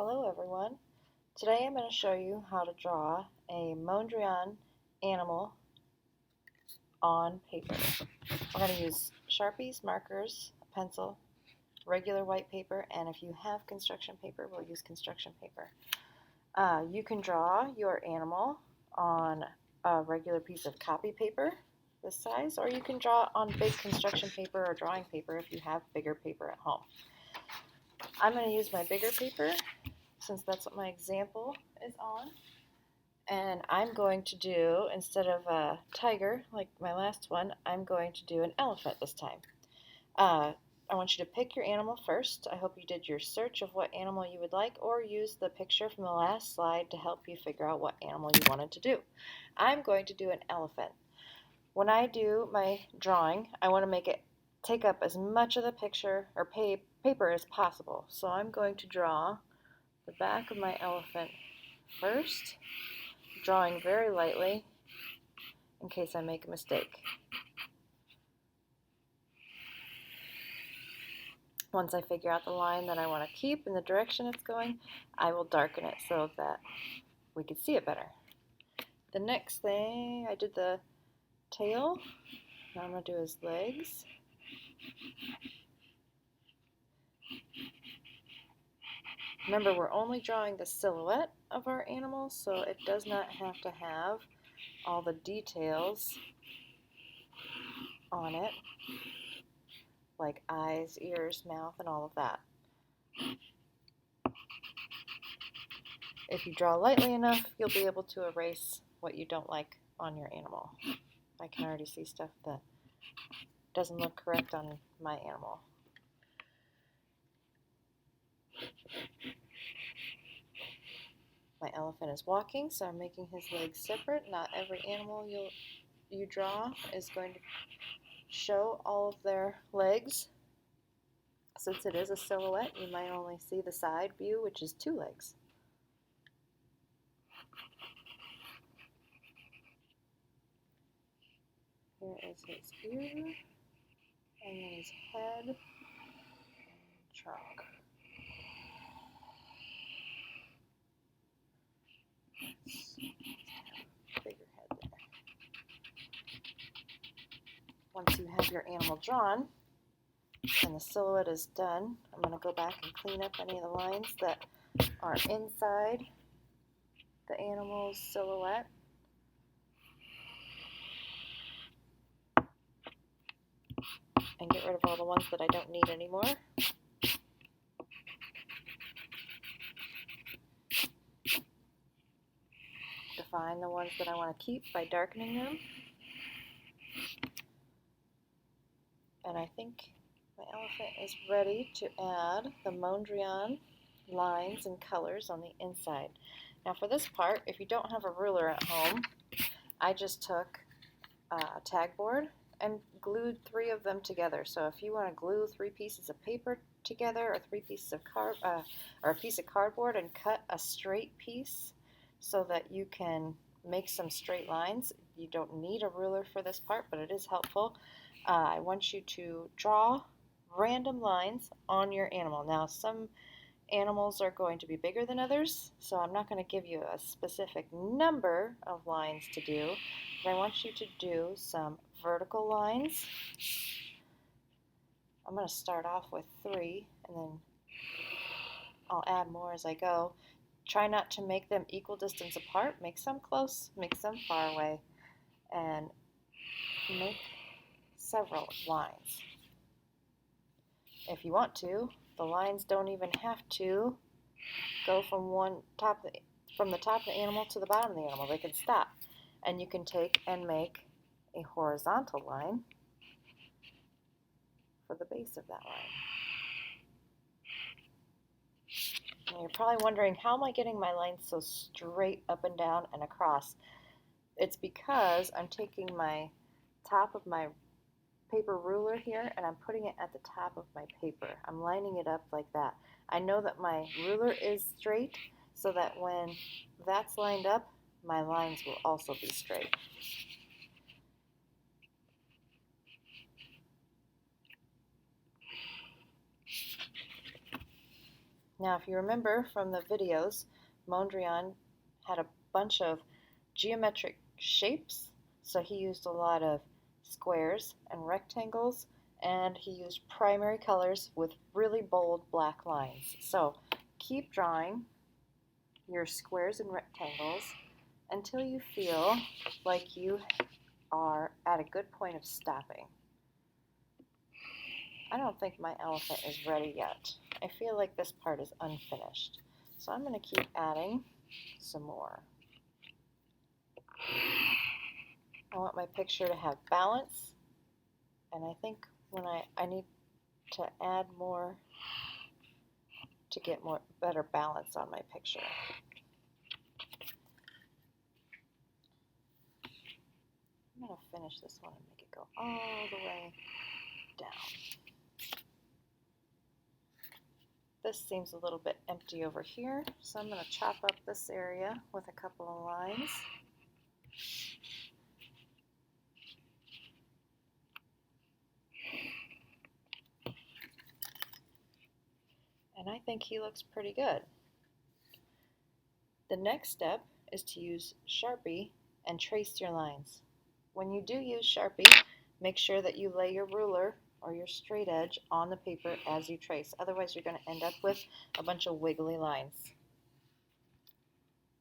Hello everyone. Today I'm going to show you how to draw a Mondrian animal on paper. We're going to use Sharpies, markers, a pencil, regular white paper, and if you have construction paper, we'll use construction paper. You can draw your animal on a regular piece of copy paper this size, or you can draw on big construction paper or drawing paper if you have bigger paper at home. I'm going to use my bigger paper since that's what my example is on. And I'm going to do, instead of a tiger like my last one, I'm going to do an elephant this time. I want you to pick your animal first. I hope you did your search of what animal you would like, or use the picture from the last slide to help you figure out what animal you wanted to do. I'm going to do an elephant. When I do my drawing, I want to make it take up as much of the picture or paper as possible. So I'm going to draw the back of my elephant first, drawing very lightly in case I make a mistake. Once I figure out the line that I want to keep and the direction it's going, I will darken it so that we can see it better. The next thing, I did the tail. Now I'm going to do his legs. Remember, we're only drawing the silhouette of our animal, so it does not have to have all the details on it, like eyes, ears, mouth, and all of that. If you draw lightly enough, you'll be able to erase what you don't like on your animal. I can already see stuff that doesn't look correct on my animal. My elephant is walking, so I'm making his legs separate. Not every animal you draw is going to show all of their legs. Since it is a silhouette, you might only see the side view, which is 2 legs. Here is his ear, and then his head, and trunk. Bigger head there. Once you have your animal drawn and the silhouette is done, I'm going to go back and clean up any of the lines that are inside the animal's silhouette. And get rid of all the ones that I don't need anymore. Define the ones that I want to keep by darkening them. And I think my elephant is ready to add the Mondrian lines and colors on the inside. Now for this part, if you don't have a ruler at home, I just took a tag board and glued 3 of them together. So if you want to glue 3 pieces of paper together, or 3 pieces of or a piece of cardboard, and cut a straight piece so that you can make some straight lines. You don't need a ruler for this part, but it is helpful. I want you to draw random lines on your animal. Now some animals are going to be bigger than others, so I'm not going to give you a specific number of lines to do, but I want you to do some vertical lines. I'm going to start off with 3, and then I'll add more as I go. Try not to make them equal distance apart. Make some close, make some far away, and make several lines. If you want to, the lines don't even have to go from the top of the animal to the bottom of the animal. They can stop, and you can take and make a horizontal line for the base of that line. Now you're probably wondering, how am I getting my lines so straight up and down and across? It's because I'm taking my top of my paper ruler here and I'm putting it at the top of my paper. I'm lining it up like that. I know that my ruler is straight, so that when that's lined up, my lines will also be straight. Now, if you remember from the videos, Mondrian had a bunch of geometric shapes, so he used a lot of squares and rectangles, and he used primary colors with really bold black lines. So keep drawing your squares and rectangles until you feel like you are at a good point of stopping. I don't think my elephant is ready yet. I feel like this part is unfinished. So I'm going to keep adding some more. I want my picture to have balance, and I think when I need to add more to get better balance on my picture. I'm going to finish this one and make it go all the way down. This seems a little bit empty over here, so I'm going to chop up this area with a couple of lines. And I think he looks pretty good. The next step is to use Sharpie and trace your lines. When you do use Sharpie, make sure that you lay your ruler or your straight edge on the paper as you trace. Otherwise, you're going to end up with a bunch of wiggly lines.